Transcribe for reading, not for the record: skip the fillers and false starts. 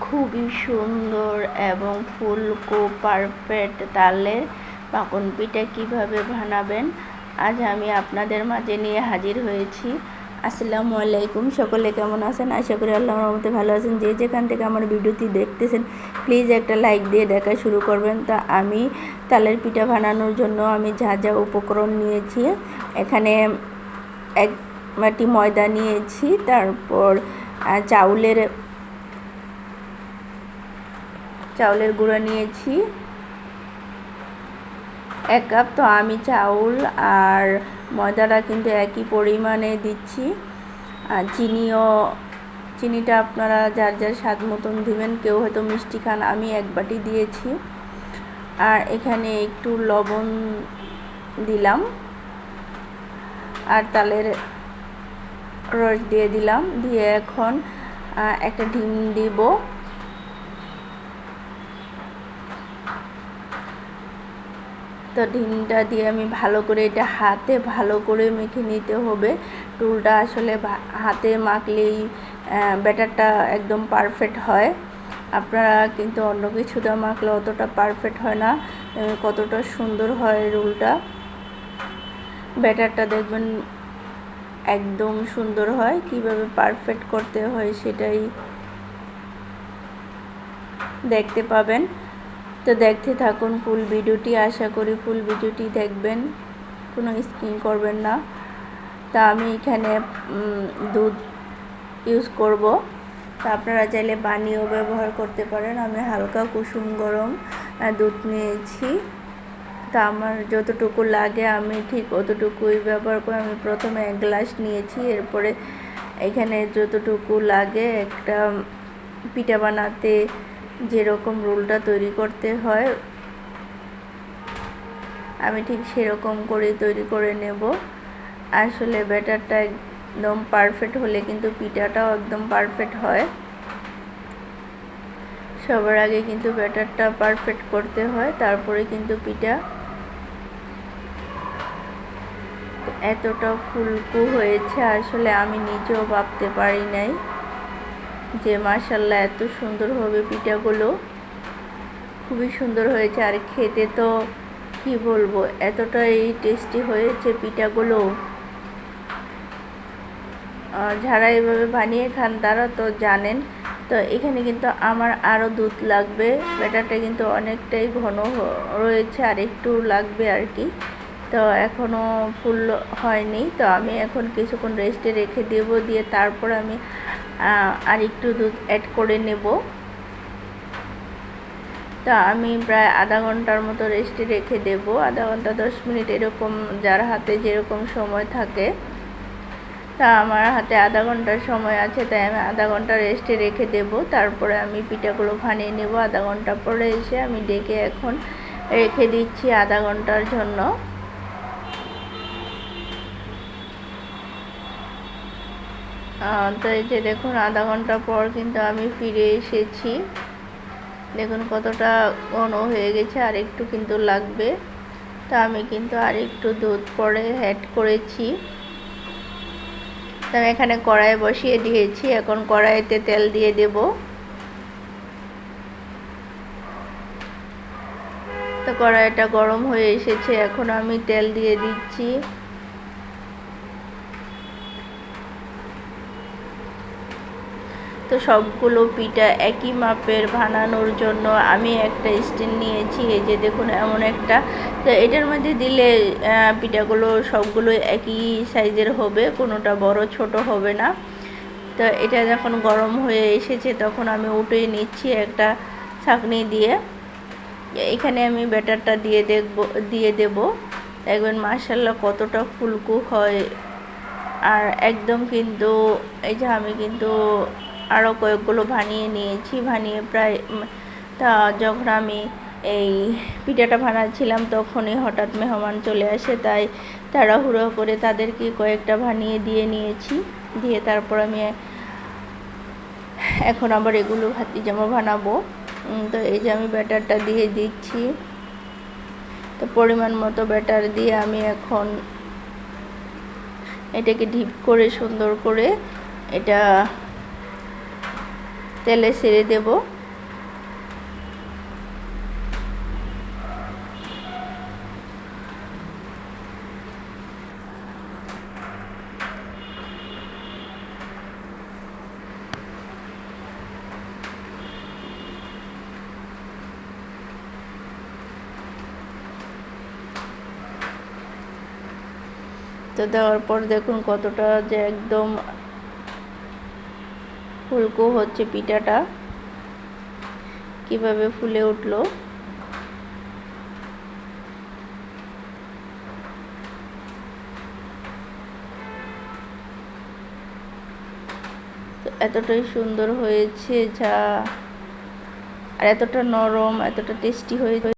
খুবই সুন্দর এবং ফুলকো পারফেক্ট তালের মাখন পিঠা কীভাবে বানাবেন আজ আমি আপনাদের মাঝে নিয়ে হাজির হয়েছি। আসসালামু আলাইকুম, সকলে কেমন আছেন? আশা করি আল্লাহর রহমতে ভালো আছেন। যে যেখান থেকে আমার ভিডিওটি দেখতেছেন প্লিজ একটা লাইক দিয়ে দেখা শুরু করবেন। তা আমি তালের পিঠা বানানোর জন্য আমি যা যা উপকরণ নিয়েছি, এখানে 1 বাটি ময়দা নিয়েছি, তারপর চাউলের গুঁড়া নিয়েছি 1 কাপ। তো আমি চাউল আর ময়দাটা কিন্তু একই পরিমাণে দিচ্ছি। আর চিনিটা আপনারা যার যার স্বাদ মতন দিবেন, কেউ হয়তো মিষ্টি খান, আমি 1 বাটি দিয়েছি। আর এখানে একটু লবণ দিলাম আর তালের রস দিয়ে দিলাম, দিয়ে এখন একটা ডিম দিব। তো ডিমটা দিয়ে আমি ভালো করে এটা হাতে ভালো করে মেখে নিতে হবে। টুলটা আসলে হাতে মাখলেই ব্যাটারটা একদম পারফেক্ট হয়। আপনারা কিন্তু অন্য কিছুটা মাখলে অতটা পারফেক্ট হয় না, কতটা সুন্দর হয় রুলটা। ব্যাটারটা দেখবেন একদম সুন্দর হয়। কিভাবে পারফেক্ট করতে হয় সেটাই দেখতে পাবেন। তো দেখতে থাকুন ফুল ভিডিওটি, আশা করি ফুল ভিডিওটি দেখবেন, কোনো স্কিপ করবেন না। তা আমি এখানে দুধ ইউজ করব, তা আপনারা চাইলে পানিও ব্যবহার করতে পারেন। আমি হালকা কুসুম গরম দুধ নিয়েছি। তা আমার যতটুকু লাগে আমি ঠিক অতটুকুই ব্যবহার করে আমি প্রথমে 1 গ্লাস নিয়েছি। এরপরে এখানে যতটুকু লাগে একটা পিঠা বানাতে যেরকম রোলটা তৈরি করতে হয় আমি ঠিক সেরকম করে তৈরি করে নেব। আসলে ব্যাটারটা একদম পারফেক্ট হলে কিন্তু পিঠাটাও একদম পারফেক্ট হয়। সবার আগে কিন্তু ব্যাটারটা পারফেক্ট করতে হয়, তারপরে কিন্তু পিঠা। এতটা ফুলকো হয়েছে, আসলে আমি নিজেও ভাবতে পারি নাই যে মাশাআল্লাহ এত সুন্দর হবে পিঠাগুলো। খুবই সুন্দর হয়েছে, আর খেতে তো কি বলবো, এতটাই টেস্টি হয়েছে পিঠাগুলো। যারা এভাবে বানিয়ে খান তারা তো জানেন। তো এখানে কিন্তু আমার আরও দুধ লাগবে, ব্যাটারটা কিন্তু অনেকটাই ঘন রয়েছে, আর একটু লাগবে আর কি। তো এখনও ফুল হয়নি, তো আমি এখন কিছুক্ষণ রেস্টে রেখে দেব, দিয়ে তারপর আমি আর একটু দুধ অ্যাড করে নেব। তা আমি প্রায় আধা ঘন্টার মতো রেস্টে রেখে দেব, আধা ঘন্টা 10 মিনিট, এরকম যার হাতে যেরকম সময় থাকে। তা আমার হাতে আধা ঘন্টার সময় আছে, তাই আমি আধা ঘন্টা রেস্টে রেখে দেব। তারপরে আমি পিঠাগুলো বানিয়ে নেব। আধা ঘন্টা পরে এসে আমি ডেকে এখন রেখে দিচ্ছি আধা ঘন্টার জন্য। তো এই যে দেখুন আধা ঘন্টা পর কিন্তু আমি ফিরে এসেছি। দেখুন কতটা ঘন হয়ে গেছে, আর একটু কিন্তু লাগবে। তা আমি কিন্তু আর একটু দুধ পরে অ্যাড করেছি। তো আমি এখানে কড়াই বসিয়ে দিয়েছি, এখন কড়াইতে তেল দিয়ে দেব। তো কড়াইটা গরম হয়ে এসেছে, এখন আমি তেল দিয়ে দিচ্ছি। তো সবগুলো পিঠা একই মাপের বানানোর জন্য আমি একটা স্ট্যান্ড নিয়েছি। এই যে দেখুন এমন একটা, তো এটার মধ্যে দিলে পিঠাগুলো সবগুলো একই সাইজের হবে, কোনোটা বড় ছোট হবে না। তো এটা যখন গরম হয়ে এসেছে তখন আমি উঠিয়ে নিচ্ছি একটা ছাঁকনি দিয়ে। এখানে আমি ব্যাটারটা দিয়ে দেব। দেখবেন মাশাআল্লাহ কতটা ফুলকো হয়। আর একদম কিন্তু এই যে আমি কিন্তু আরও কয়েকগুলো বানিয়ে নিয়েছি, বানিয়ে প্রায়। তা যখন আমি এই পিঠাটা বানাচ্ছিলাম তখনই হঠাৎ মেহমান চলে আসে, তাই তাড়াহুড়ো করে তাদেরকে কয়েকটা বানিয়ে দিয়ে নিয়েছি। দিয়ে তারপর আমি এখন আবার এগুলো ভাতিজামা বানাবো। তো এই যে আমি ব্যাটারটা দিয়ে দিচ্ছি। তো পরিমাণ মতো ব্যাটার দিয়ে আমি এখন এটাকে ডিপ করে সুন্দর করে এটা তেলে ছেড়ে দেব। তো দেওয়ার পর দেখুন কতটা যে একদম ফুলকো হচ্ছে পিঠাটা, কিভাবে ফুলে উঠলো। তো এতটাই সুন্দর হয়েছে যা, আর এতটা নরম, এতটা টেস্টি হয়েছে।